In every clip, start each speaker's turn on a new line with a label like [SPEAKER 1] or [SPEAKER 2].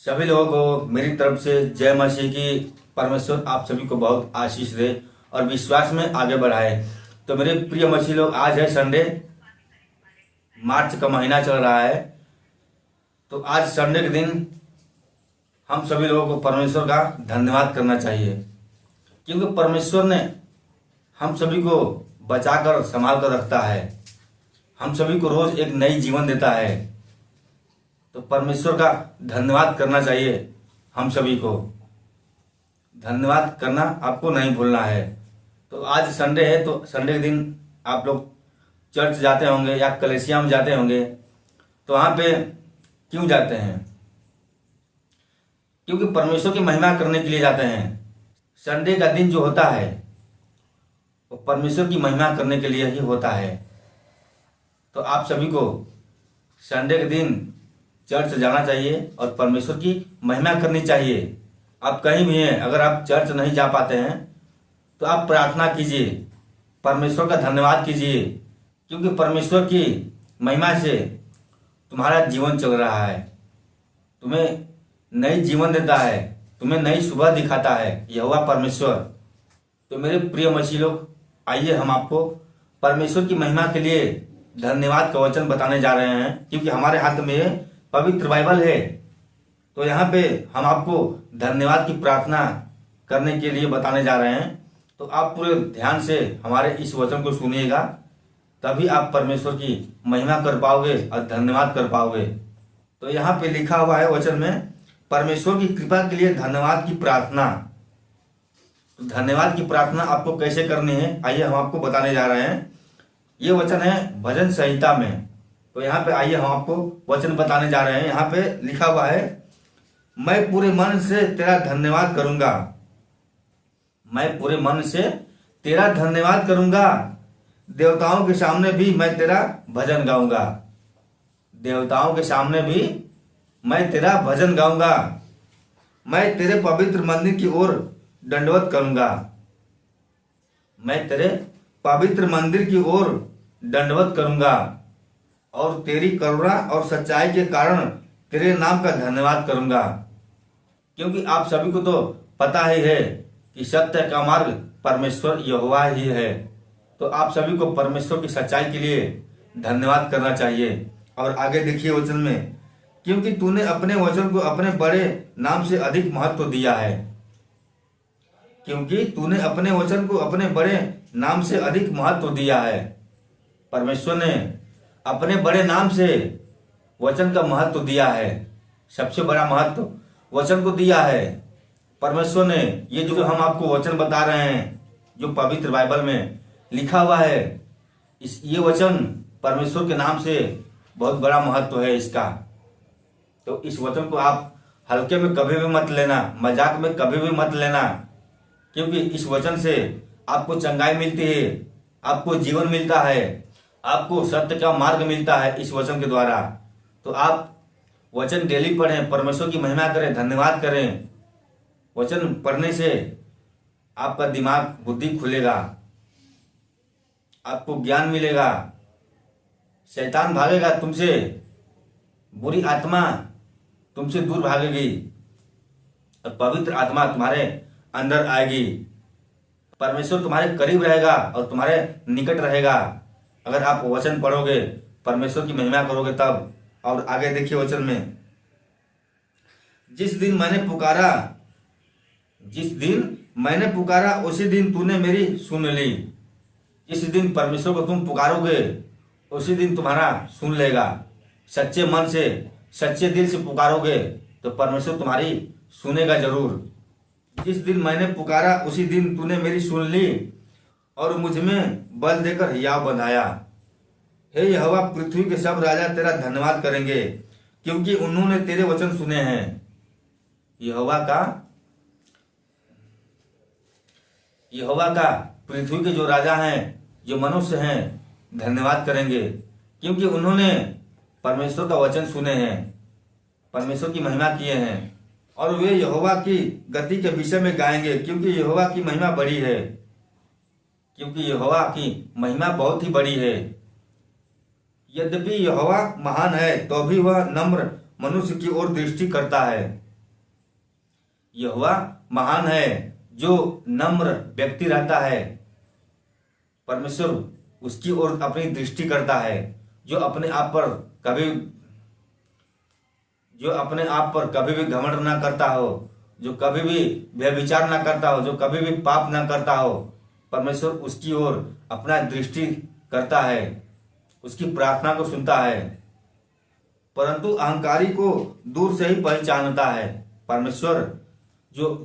[SPEAKER 1] सभी लोगों को मेरी तरफ से जय मसीह की। परमेश्वर आप सभी को बहुत आशीष दे और विश्वास में आगे बढ़ाए। तो मेरे प्रिय मसीह लोग, आज है संडे, मार्च का महीना चल रहा है। तो आज संडे के दिन हम सभी लोगों को परमेश्वर का धन्यवाद करना चाहिए, क्योंकि परमेश्वर ने हम सभी को बचाकर संभाल कर रखता है। हम सभी को रोज एक नई जीवन देता है। तो परमेश्वर का धन्यवाद करना चाहिए। हम सभी को धन्यवाद करना आपको नहीं भूलना है। तो आज संडे है, तो संडे के दिन आप लोग चर्च जाते होंगे या कलीसिया में जाते होंगे। तो वहाँ पे क्यों जाते हैं? क्योंकि परमेश्वर की महिमा करने के लिए जाते हैं। संडे का दिन जो होता है वो परमेश्वर की महिमा करने के लिए ही होता है। तो आप सभी को संडे के दिन चर्च जाना चाहिए और परमेश्वर की महिमा करनी चाहिए। आप कहीं भी हैं, अगर आप चर्च नहीं जा पाते हैं तो आप प्रार्थना कीजिए, परमेश्वर का धन्यवाद कीजिए, क्योंकि परमेश्वर की महिमा से तुम्हारा जीवन चल रहा है। तुम्हें नई जीवन देता है, तुम्हें नई सुबह दिखाता है यहोवा परमेश्वर। तो मेरे प्रिय मसीह लोग, आइए हम आपको परमेश्वर की महिमा के लिए धन्यवाद का वचन बताने जा रहे हैं, क्योंकि हमारे हाथ में पवित्र बाइबल है। तो यहाँ पे हम आपको धन्यवाद की प्रार्थना करने के लिए बताने जा रहे हैं। तो आप पूरे ध्यान से हमारे इस वचन को सुनिएगा, तभी आप परमेश्वर की महिमा कर पाओगे और धन्यवाद कर पाओगे। तो यहाँ पे लिखा हुआ है वचन में, परमेश्वर की कृपा के लिए धन्यवाद की प्रार्थना। तो धन्यवाद की प्रार्थना आपको कैसे करनी है, आइए हम आपको बताने जा रहे हैं। ये वचन है भजन संहिता में। तो यहाँ पे आइए हम आपको वचन बताने जा रहे हैं। यहाँ पे लिखा हुआ है, मैं पूरे मन से तेरा धन्यवाद करूंगा। मैं पूरे मन से तेरा धन्यवाद करूंगा। देवताओं के सामने भी मैं तेरा भजन गाऊंगा। देवताओं के सामने भी मैं तेरा भजन गाऊंगा। मैं तेरे पवित्र मंदिर की ओर दंडवत करूंगा। मैं तेरे पवित्र मंदिर की ओर दंडवत करूंगा और तेरी करुणा और सच्चाई के कारण तेरे नाम का धन्यवाद करूंगा। क्योंकि आप सभी को तो पता ही है कि सत्य का मार्ग परमेश्वर यहोवा ही है। तो आप सभी को परमेश्वर की सच्चाई के लिए धन्यवाद करना चाहिए। और आगे देखिए वचन में, क्योंकि तूने अपने वचन को अपने बड़े नाम से अधिक महत्व दिया है। क्योंकि तूने अपने वचन को अपने बड़े नाम से अधिक महत्व दिया है। परमेश्वर ने अपने बड़े नाम से वचन का महत्व दिया है। सबसे बड़ा महत्व वचन को दिया है परमेश्वर ने। ये जो हम आपको वचन बता रहे हैं, जो पवित्र बाइबल में लिखा हुआ है, ये वचन परमेश्वर के नाम से बहुत बड़ा महत्व है इसका। तो इस वचन को आप हल्के में कभी भी मत लेना, मजाक में कभी भी मत लेना, क्योंकि इस वचन से आपको चंगाई मिलती है, आपको जीवन मिलता है, आपको सत्य का मार्ग मिलता है इस वचन के द्वारा। तो आप वचन डेली पढ़ें, परमेश्वर की महिमा करें, धन्यवाद करें। वचन पढ़ने से आपका दिमाग, बुद्धि खुलेगा, आपको ज्ञान मिलेगा, शैतान भागेगा तुमसे, बुरी आत्मा तुमसे दूर भागेगी और पवित्र आत्मा तुम्हारे अंदर आएगी। परमेश्वर तुम्हारे करीब रहेगा और तुम्हारे निकट रहेगा अगर आप वचन पढ़ोगे, परमेश्वर की महिमा करोगे तब। और आगे देखिए वचन में, जिस दिन मैंने पुकारा उसी दिन तूने मेरी सुन ली। जिस दिन परमेश्वर को तुम पुकारोगे उसी दिन तुम्हारा सुन लेगा। सच्चे मन से, सच्चे दिल से पुकारोगे तो परमेश्वर तुम्हारी सुनेगा जरूर। जिस दिन मैंने पुकारा उसी दिन तूने मेरी सुन ली और मुझ में बल देकर हियाव बंधाया। हे यहोवा, पृथ्वी के सब राजा तेरा धन्यवाद करेंगे, क्योंकि उन्होंने तेरे वचन सुने हैं। यहोवा का पृथ्वी के जो राजा हैं, जो मनुष्य हैं, धन्यवाद करेंगे, क्योंकि उन्होंने परमेश्वर का वचन सुने हैं, परमेश्वर की महिमा किए हैं। और वे यहोवा की गति के विषय में गाएंगे, क्योंकि यहोवा की महिमा बड़ी है। क्योंकि यहोवा की महिमा बहुत ही बड़ी है। यद्यपि यहोवा महान है तो भी वह नम्र मनुष्य की ओर दृष्टि करता है। यहोवा महान है। जो नम्र व्यक्ति रहता है, परमेश्वर उसकी ओर अपनी दृष्टि करता है। जो अपने आप पर कभी भी घमंड ना करता हो, जो कभी भी व्यभिचार ना करता हो, जो कभी भी पाप ना करता हो, परमेश्वर उसकी ओर अपना दृष्टि करता है, उसकी प्रार्थना को सुनता है। परंतु अहंकारी को दूर से ही पहचानता है। परमेश्वर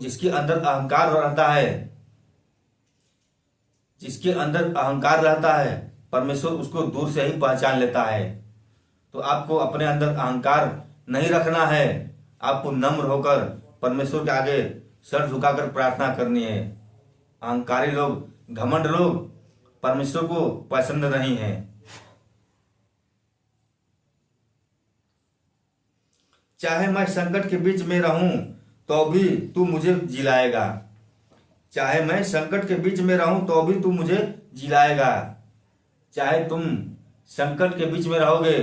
[SPEAKER 1] जिसके अंदर अहंकार रहता है, परमेश्वर उसको दूर से ही पहचान लेता है। तो आपको अपने अंदर अहंकार नहीं रखना है। आपको नम्र होकर परमेश्वर के आगे सर झुकाकर प्रार्थना करनी है। अहंकारी लोग, घमंड लोग परमेश्वर को पसंद नहीं है। चाहे मैं संकट के बीच में रहूं तो भी तू मुझे जिलाएगा। चाहे मैं संकट के बीच में रहूं तो भी तू मुझे जिलाएगा। चाहे तुम संकट के बीच में रहोगे,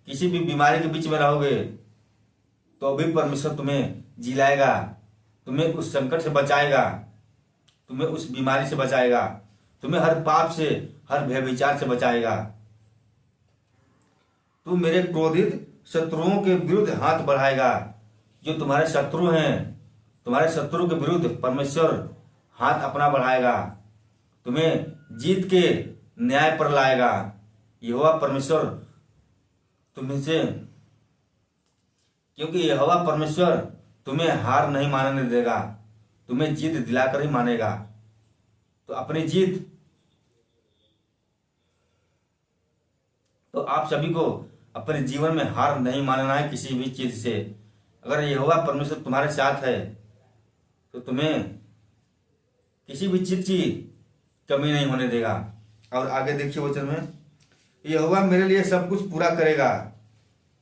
[SPEAKER 1] किसी भी बीमारी के बीच में रहोगे, तो भी परमेश्वर तुम्हें जिलाएगा, तुम्हें उस संकट से बचाएगा, तुम्हें उस बीमारी से बचाएगा, तुम्हें हर पाप से, हर व्यभिचार से बचाएगा। तू मेरे क्रोधित शत्रुओं के विरुद्ध हाथ बढ़ाएगा। जो तुम्हारे शत्रु हैं, तुम्हारे शत्रु के विरुद्ध परमेश्वर हाथ अपना बढ़ाएगा, तुम्हें जीत के न्याय पर लाएगा। यहोवा परमेश्वर तुमसे, क्योंकि यहोवा परमेश्वर तुम्हें हार नहीं मानने देगा, तुम्हें जीत दिलाकर ही मानेगा। तो आप सभी को अपने जीवन में हार नहीं मानना है किसी भी चीज से। अगर यहोवा परमेश्वर तुम्हारे साथ है तो तुम्हें किसी भी चीज की कमी नहीं होने देगा। और आगे देखिए वचन में, यहोवा मेरे लिए सब कुछ पूरा करेगा।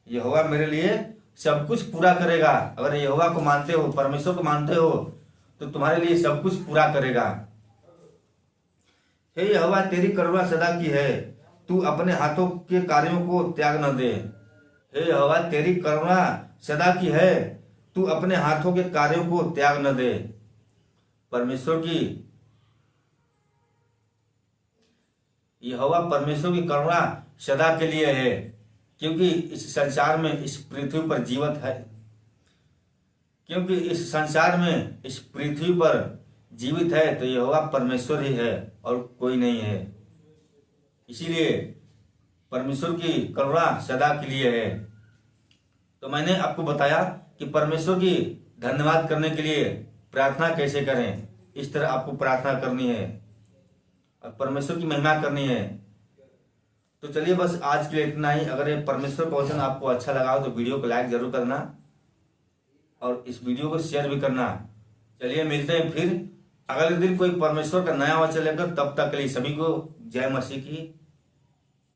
[SPEAKER 1] यहोवा मेरे लिए सब कुछ पूरा करेगा। अगर यहोवा को मानते हो, परमेश्वर को मानते हो, तो तुम्हारे लिए सब कुछ पूरा करेगा। हे यहोवा तेरी करुणा सदा की है, तू अपने हाथों के कार्यों को त्याग न दे। हे यहोवा तेरी करुणा सदा की है, तू अपने हाथों के कार्यों को त्याग न दे। यहोवा परमेश्वर की करुणा सदा के लिए है, क्योंकि इस संसार में, इस पृथ्वी पर जीवित है, क्योंकि इस संसार में, इस पृथ्वी पर जीवित है तो यहोवा परमेश्वर ही है और कोई नहीं है। इसीलिए परमेश्वर की करुणा सदा के लिए है। तो मैंने आपको बताया कि परमेश्वर की धन्यवाद करने के लिए प्रार्थना कैसे करें। इस तरह आपको प्रार्थना करनी है और परमेश्वर की महिमा करनी है। तो चलिए बस आज के लिए इतना ही। अगर ये परमेश्वर का वचन आपको अच्छा लगा हो तो वीडियो को लाइक जरूर करना और इस वीडियो को शेयर भी करना। चलिए मिलते हैं फिर अगले दिन कोई परमेश्वर का नया वचन लेकर। तब तक के लिए सभी को जय मसीह की।